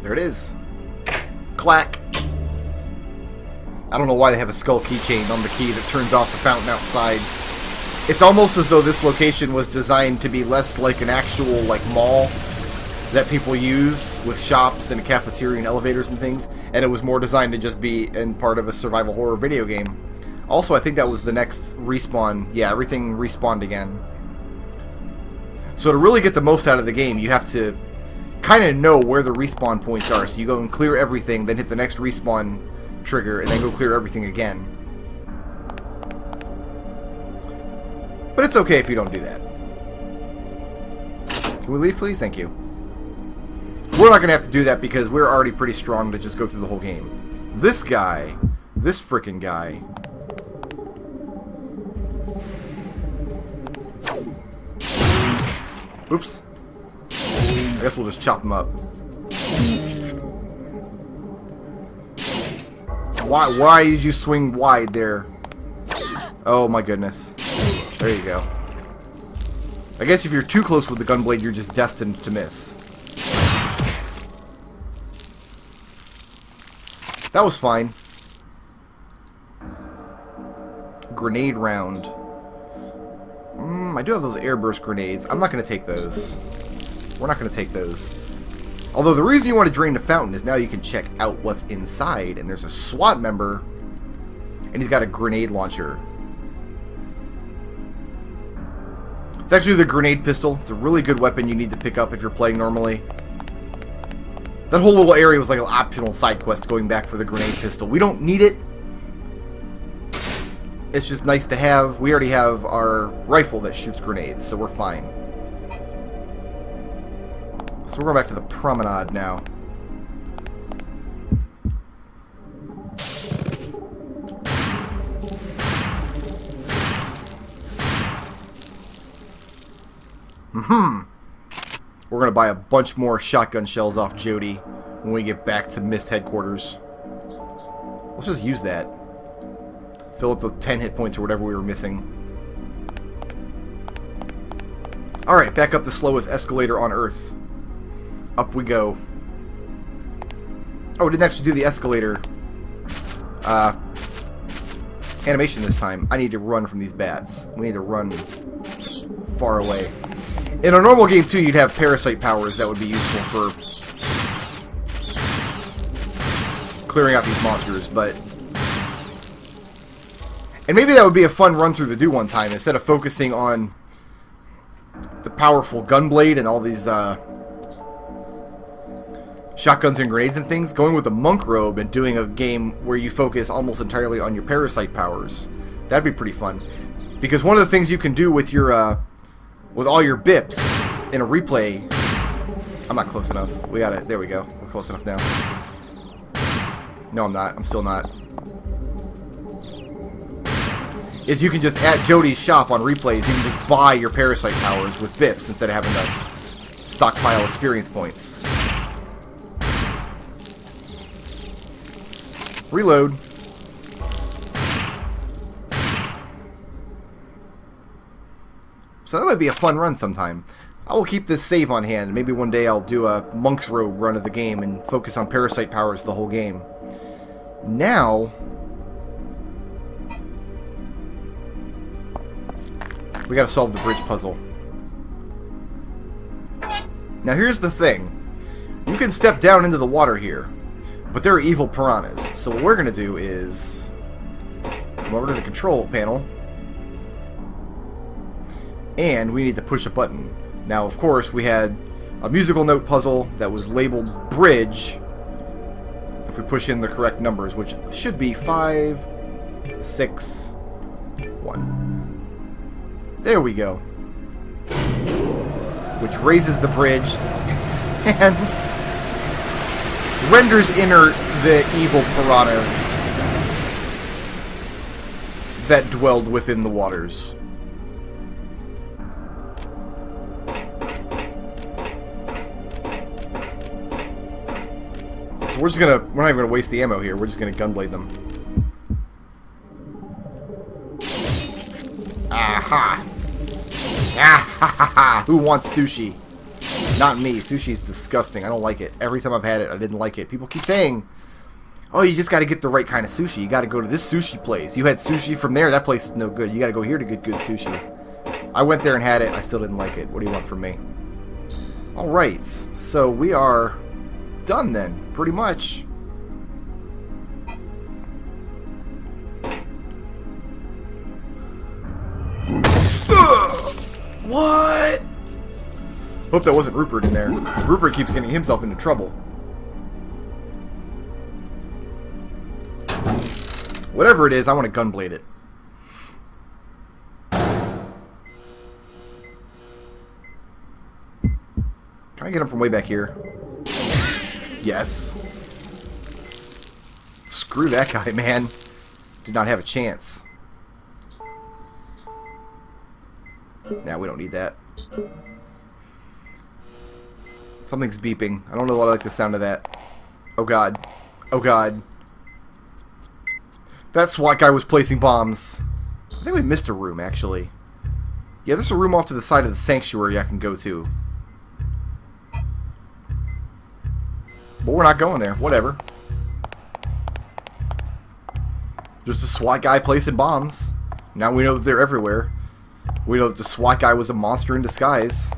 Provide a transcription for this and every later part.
There it is. Clack. I don't know why they have a skull keychain on the key that turns off the fountain outside. It's almost as though this location was designed to be less like an actual like mall that people use with shops and a cafeteria and elevators and things, and it was more designed to just be in part of a survival horror video game. Also, I think that was the next respawn. Yeah, everything respawned again. So to really get the most out of the game, you have to kind of know where the respawn points are. So you go and clear everything, then hit the next respawn trigger, and then go clear everything again. But it's okay if you don't do that. Can we leave, please? Thank you. We're not going to have to do that because we're already pretty strong to just go through the whole game. This guy, this frickin' guy. Oops. I guess we'll just chop him up. Why did you swing wide there? Oh my goodness. There you go. I guess if you're too close with the gunblade, you're just destined to miss. That was fine. Grenade round. I do have those airburst grenades. I'm not going to take those. We're not going to take those. Although the reason you want to drain the fountain is now you can check out what's inside. And there's a SWAT member. And he's got a grenade launcher. It's actually the grenade pistol. It's a really good weapon you need to pick up if you're playing normally. That whole little area was like an optional side quest going back for the grenade pistol. We don't need it. It's just nice to have. We already have our rifle that shoots grenades, so we're fine. So we're going back to the promenade now. We're going to buy a bunch more shotgun shells off Jody when we get back to Mist headquarters. Let's just use that. Fill up the 10 hit points or whatever we were missing. Alright, back up the slowest escalator on Earth. Up we go. Oh, we didn't actually do the escalator animation this time. I need to run from these bats. We need to run far away. In a normal game, too, you'd have parasite powers that would be useful for clearing out these monsters, but... And maybe that would be a fun run-through to do one time, instead of focusing on the powerful gunblade and all these shotguns and grenades and things, going with the monk robe and doing a game where you focus almost entirely on your parasite powers. That'd be pretty fun. Because one of the things you can do with your... with all your bips in a replay... I'm not close enough. We got it. There we go. We're close enough now. No, I'm not. I'm still not. Is you can just, at Jody's shop on replays, you can just buy your parasite powers with bips instead of having to stockpile experience points. Reload. So that might be a fun run sometime. I will keep this save on hand. Maybe one day I'll do a Monk's Robe run of the game and focus on parasite powers the whole game. Now, we gotta solve the bridge puzzle. Now here's the thing. You can step down into the water here, but there are evil piranhas. So what we're gonna do is come over to the control panel, and we need to push a button. Now, of course, we had a musical note puzzle that was labeled bridge. If we push in the correct numbers, which should be 5, 6, 1. There we go. Which raises the bridge and renders inert the evil piranha that dwelled within the waters. So we're not even gonna waste the ammo here. We're just gonna gunblade them. Aha! Ah ha ha ha! Who wants sushi? Not me. Sushi's disgusting. I don't like it. Every time I've had it, I didn't like it. People keep saying, oh, you just got to get the right kind of sushi. You got to go to this sushi place. You had sushi from there. That place is no good. You got to go here to get good sushi. I went there and had it. I still didn't like it. What do you want from me? Alright. So we are done then. Pretty much. What? Hope that wasn't Rupert in there. Rupert keeps getting himself into trouble. Whatever it is, I want to gunblade it. Can I get him from way back here? Yes. Screw that guy, man. Did not have a chance. Yeah, we don't need that. Something's beeping. I don't know what I like the sound of that. Oh god. Oh god. That SWAT guy was placing bombs. I think we missed a room, actually. Yeah, there's a room off to the side of the sanctuary I can go to. But we're not going there. Whatever. There's a SWAT guy placing bombs. Now we know that they're everywhere. We know that the SWAT guy was a monster in disguise.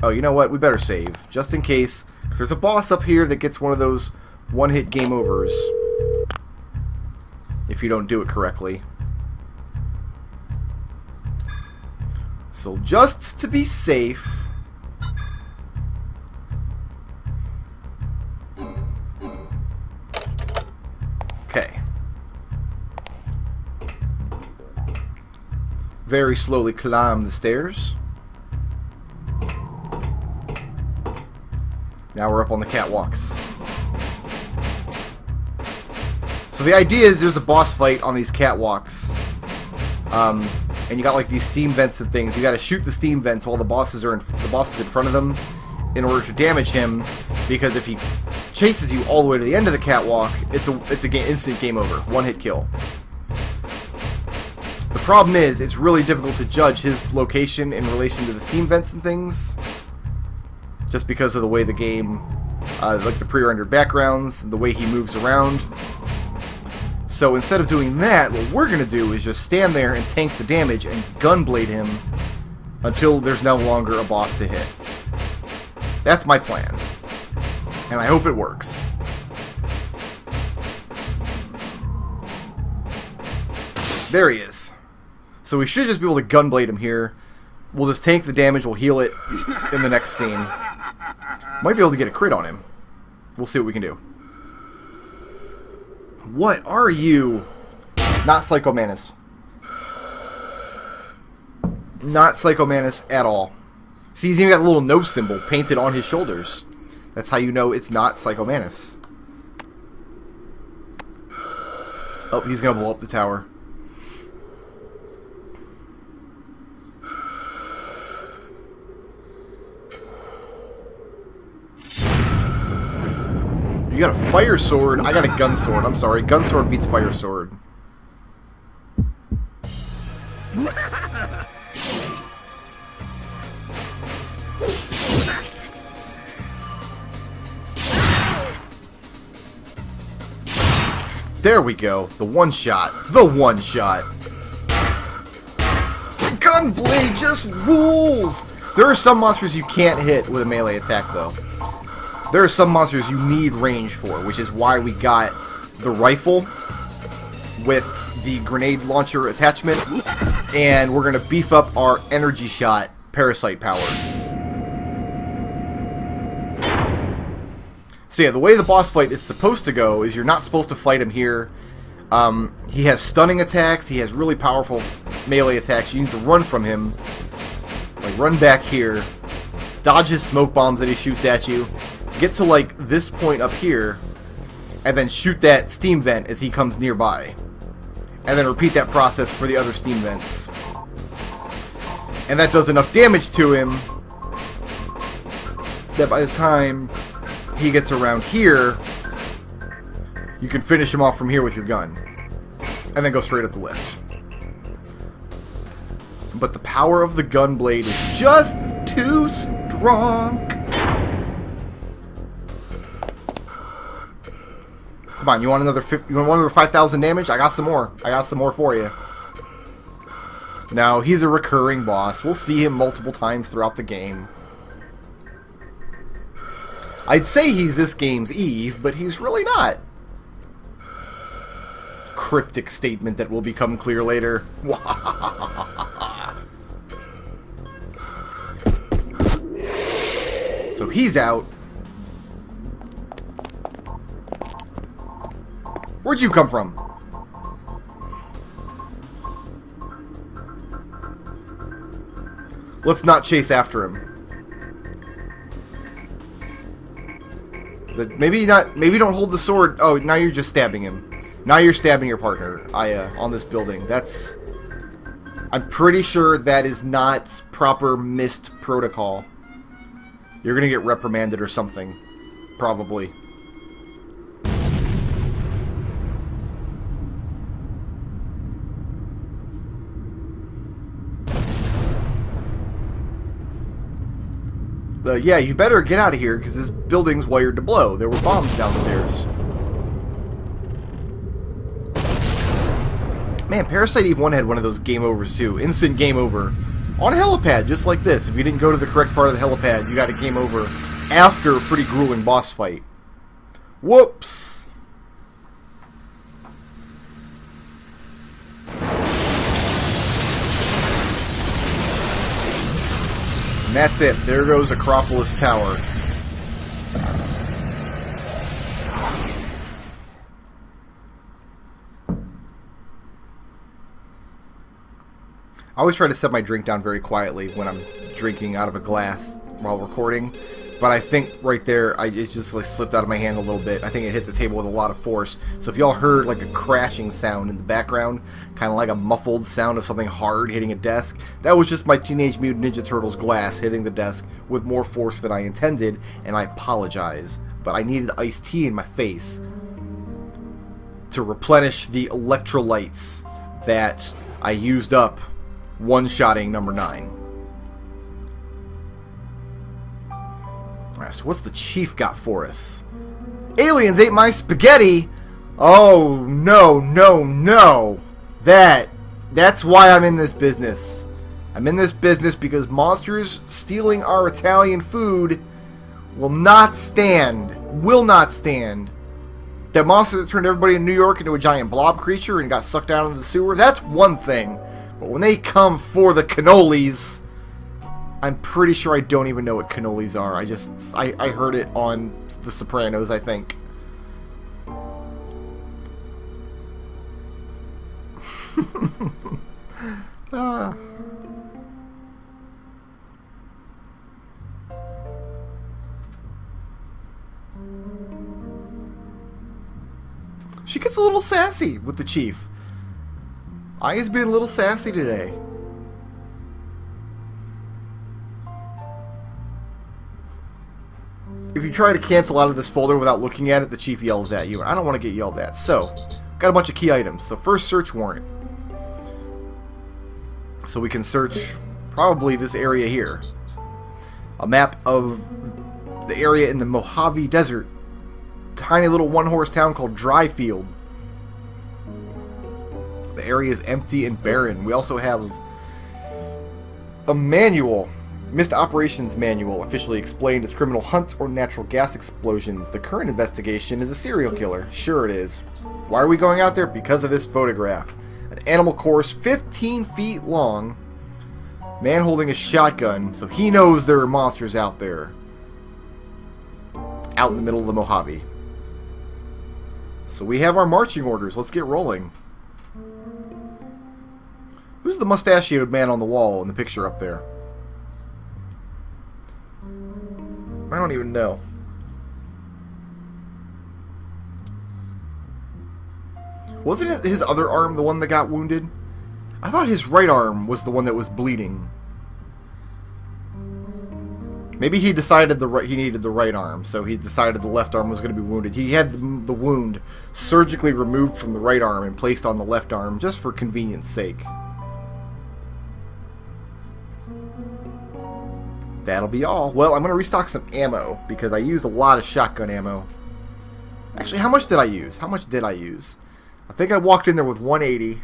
Oh, you know what? We better save. Just in case. There's a boss up here that gets one of those one-hit game overs. If you don't do it correctly. So just to be safe... Okay. Very slowly climb the stairs. Now we're up on the catwalks. So the idea is there's a boss fight on these catwalks. And you got like these steam vents and things. You got to shoot the steam vents while the boss is in front of them in order to damage him. Because if he chases you all the way to the end of the catwalk, it's a instant game over. One-hit kill. The problem is, it's really difficult to judge his location in relation to the steam vents and things. Just because of the way the game, like the pre-rendered backgrounds, and the way he moves around. So instead of doing that, what we're going to do is just stand there and tank the damage and gunblade him until there's no longer a boss to hit. That's my plan. And I hope it works. There he is. So we should just be able to gunblade him here. We'll just tank the damage, we'll heal it in the next scene. Might be able to get a crit on him. We'll see what we can do. What are you? Not Psycho Manus. Not Psycho Manus at all. See, he's even got a little no symbol painted on his shoulders. That's how you know it's not Psycho Manus. Oh, he's gonna blow up the tower. You got a fire sword. I got a gun sword. I'm sorry. Gun sword beats fire sword. There we go. The one shot. The one shot. Gunblade just rules! There are some monsters you can't hit with a melee attack, though. There are some monsters you need range for, which is why we got the rifle with the grenade launcher attachment, and we're going to beef up our energy shot parasite power. So yeah, the way the boss fight is supposed to go is you're not supposed to fight him here. He has stunning attacks, he has really powerful melee attacks. You need to run from him. Like, run back here, dodge his smoke bombs that he shoots at you, get to like this point up here, and then shoot that steam vent as he comes nearby. And then repeat that process for the other steam vents. And that does enough damage to him that by the time he gets around here, you can finish him off from here with your gun. And then go straight up the lift. But the power of the gunblade is just too strong. drunk. Come on, you want another 5,000 damage? I got some more. I got some more for you. Now, he's a recurring boss. We'll see him multiple times throughout the game. I'd say he's this game's Eve, but he's really not. Cryptic statement that will become clear later. So he's out. Where'd you come from? Let's not chase after him. Maybe not. Maybe don't hold the sword. Oh, now you're just stabbing him. Now you're stabbing your partner, Aya, on this building. That's... I'm pretty sure that is not proper mist protocol. You're gonna get reprimanded or something. Probably. Yeah, you better get out of here, because this building's wired to blow. There were bombs downstairs. Man, Parasite Eve 1 had one of those game overs, too. Instant game over. On a helipad, just like this. If you didn't go to the correct part of the helipad, you got a game over after a pretty grueling boss fight. Whoops! And that's it. There goes Acropolis Tower. I always try to set my drink down very quietly when I'm drinking out of a glass while recording. But I think right there, it just like slipped out of my hand a little bit. I think it hit the table with a lot of force. So if y'all heard like a crashing sound in the background, kind of like a muffled sound of something hard hitting a desk, that was just my Teenage Mutant Ninja Turtles glass hitting the desk with more force than I intended, and I apologize. But I needed iced tea in my face to replenish the electrolytes that I used up one-shotting number 9. Alright, so what's the chief got for us? Aliens ate my spaghetti! Oh, no, no, no! That's why I'm in this business. I'm in this business because monsters stealing our Italian food will not stand. Will not stand. That monster that turned everybody in New York into a giant blob creature and got sucked down into the sewer, that's one thing. But when they come for the cannolis, I'm pretty sure I don't even know what cannolis are. I heard it on The Sopranos, I think. She gets a little sassy with the chief. Aya's been a little sassy today. If you try to cancel out of this folder without looking at it, the chief yells at you. I don't want to get yelled at. So, got a bunch of key items. So first, search warrant. So we can search probably this area here. A map of the area in the Mojave Desert. Tiny little one-horse town called Dryfield. The area is empty and barren. We also have a manual. Missed Operations Manual, officially explained as criminal hunts or natural gas explosions. The current investigation is a serial killer. Sure it is. Why are we going out there? Because of this photograph. An animal course 15 feet long. Man holding a shotgun, so he knows there are monsters out there. Out in the middle of the Mojave. So we have our marching orders. Let's get rolling. Who's the mustachioed man on the wall in the picture up there? I don't even know. Wasn't his other arm the one that got wounded? I thought his right arm was the one that was bleeding. Maybe he decided he needed the right arm, so he decided the left arm was going to be wounded. He had the wound surgically removed from the right arm and placed on the left arm just for convenience sake. That'll be all. Well, I'm going to restock some ammo because I used a lot of shotgun ammo. Actually, how much did I use? How much did I use? I think I walked in there with 180.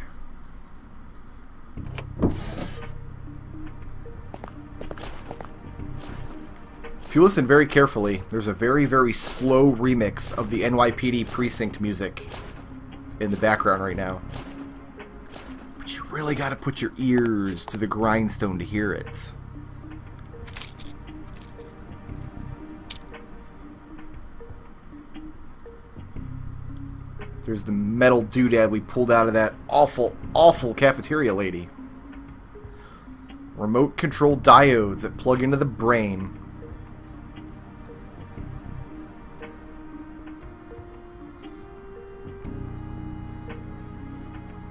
If you listen very carefully, there's a very, very slow remix of the NYPD precinct music in the background right now. But you really got to put your ears to the grindstone to hear it. There's the metal doodad we pulled out of that awful, awful cafeteria lady. Remote control diodes that plug into the brain.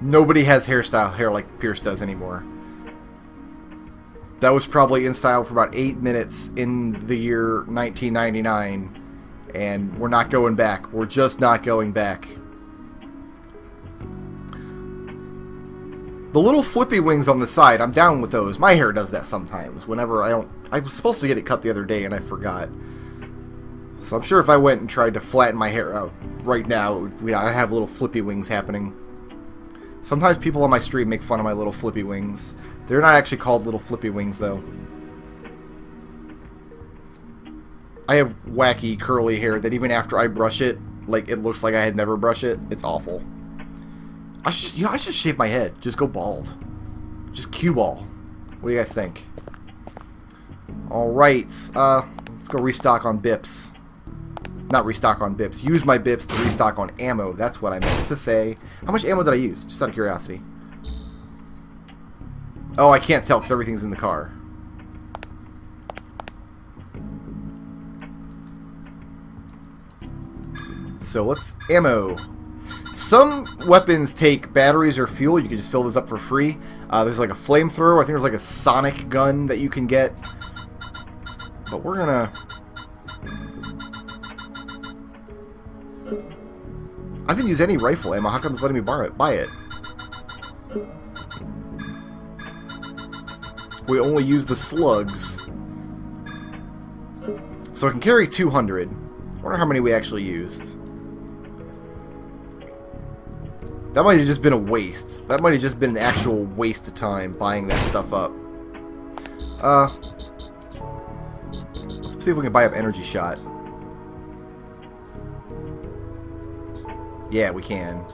Nobody has hair like Pierce does anymore. That was probably in style for about 8 minutes in the year 1999. And we're not going back. We're just not going back. The little flippy wings on the side, I'm down with those. My hair does that sometimes. Whenever I was supposed to get it cut the other day and I forgot. So I'm sure if I went and tried to flatten my hair out right now, I'd have little flippy wings happening. Sometimes people on my stream make fun of my little flippy wings. They're not actually called little flippy wings, though. I have wacky curly hair that even after I brush it, like it looks like I had never brushed it. It's awful. I should shave my head. Just go bald. Just cue ball. What do you guys think? Alright. Let's go restock on bips. Not restock on bips. Use my bips to restock on ammo. That's what I meant to say. How much ammo did I use? Just out of curiosity. Oh, I can't tell because everything's in the car. So let's... Ammo. Some weapons take batteries or fuel. You can just fill those up for free. There's like a flamethrower. I think there's like a sonic gun that you can get. But we're gonna... I didn't use any rifle ammo. How come it's letting me buy it? We only use the slugs. So I can carry 200. I wonder how many we actually used. That might have just been a waste. That might have just been an actual waste of time buying that stuff up. Let's see if we can buy up energy shot. Yeah, we can.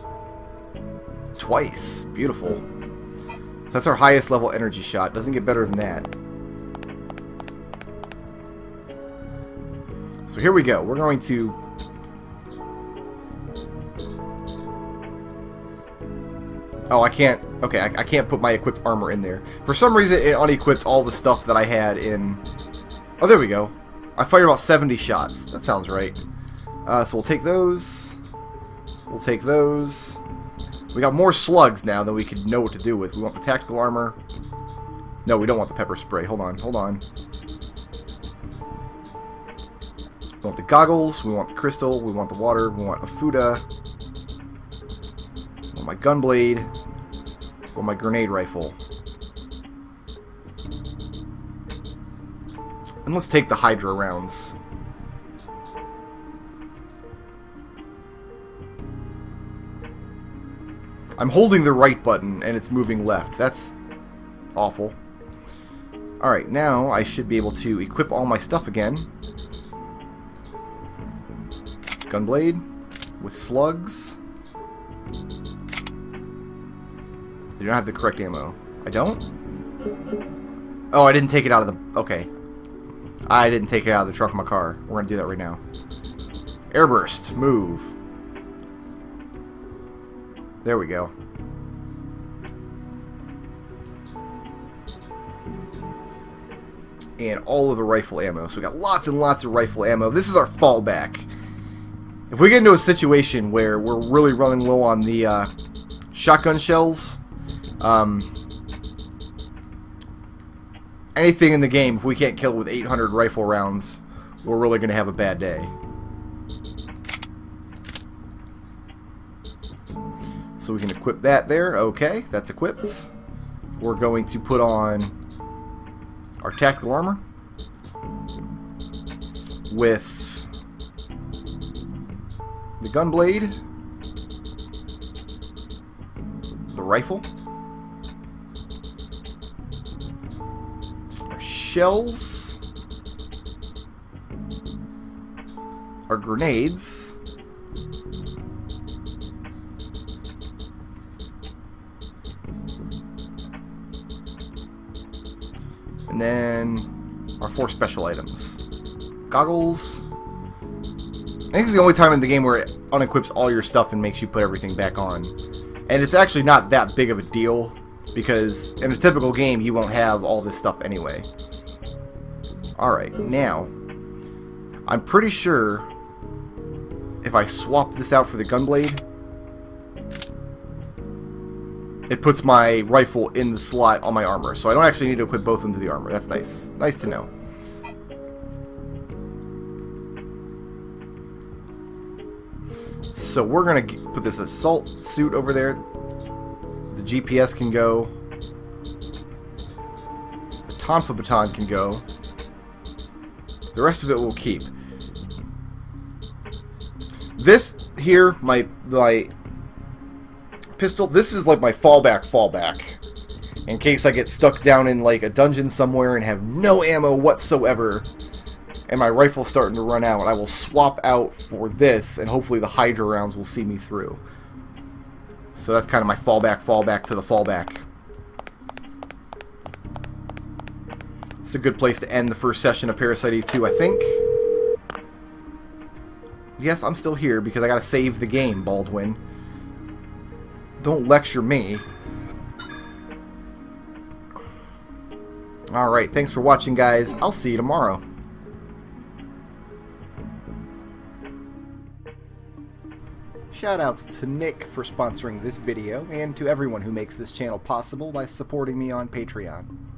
Twice. Beautiful. That's our highest level energy shot. Doesn't get better than that. So here we go. We're going to... Oh, I can't... Okay, I can't put my equipped armor in there. For some reason, it unequipped all the stuff that I had in... Oh, there we go. I fired about 70 shots. That sounds right. So we'll take those. We'll take those. We got more slugs now than we could know what to do with. We want the tactical armor. No, we don't want the pepper spray. Hold on, hold on. We want the goggles. We want the crystal. We want the water. We want the Fuda. We want my gunblade. We want my grenade rifle. And let's take the Hydra rounds. I'm holding the right button and it's moving left. That's awful. Alright, now I should be able to equip all my stuff again. Gunblade with slugs. You don't have the correct ammo. I don't? Oh, I didn't take it out of the... Okay. I didn't take it out of the trunk of my car. We're going to do that right now. Airburst. Move. There we go. And all of the rifle ammo. So we got lots and lots of rifle ammo. This is our fallback. If we get into a situation where we're really running low on the shotgun shells, anything in the game, if we can't kill it with 800 rifle rounds, we're really going to have a bad day. So we can equip that there. Okay, that's equipped. We're going to put on our tactical armor. with the gunblade, the rifle, our shells, our grenades, and then our 4 special items. Goggles. I think it's the only time in the game where it unequips all your stuff and makes you put everything back on. And it's actually not that big of a deal, because in a typical game you won't have all this stuff anyway. Alright, now, I'm pretty sure if I swap this out for the gunblade, it puts my rifle in the slot on my armor. So I don't actually need to equip both of them to the armor. That's nice. Nice to know. So we're going to put this assault suit over there. The GPS can go. The Tonfa baton can go. The rest of it we'll keep. This here, my pistol, this is like my fallback. In case I get stuck down in like a dungeon somewhere and have no ammo whatsoever, and my rifle's starting to run out, I will swap out for this, and hopefully the Hydra rounds will see me through. So that's kind of my fallback to the fallback. It's a good place to end the first session of Parasite Eve 2, I think. Yes, I'm still here because I gotta save the game, Baldwin. Don't lecture me. Alright, thanks for watching, guys. I'll see you tomorrow. Shoutouts to Nick for sponsoring this video, and to everyone who makes this channel possible by supporting me on Patreon.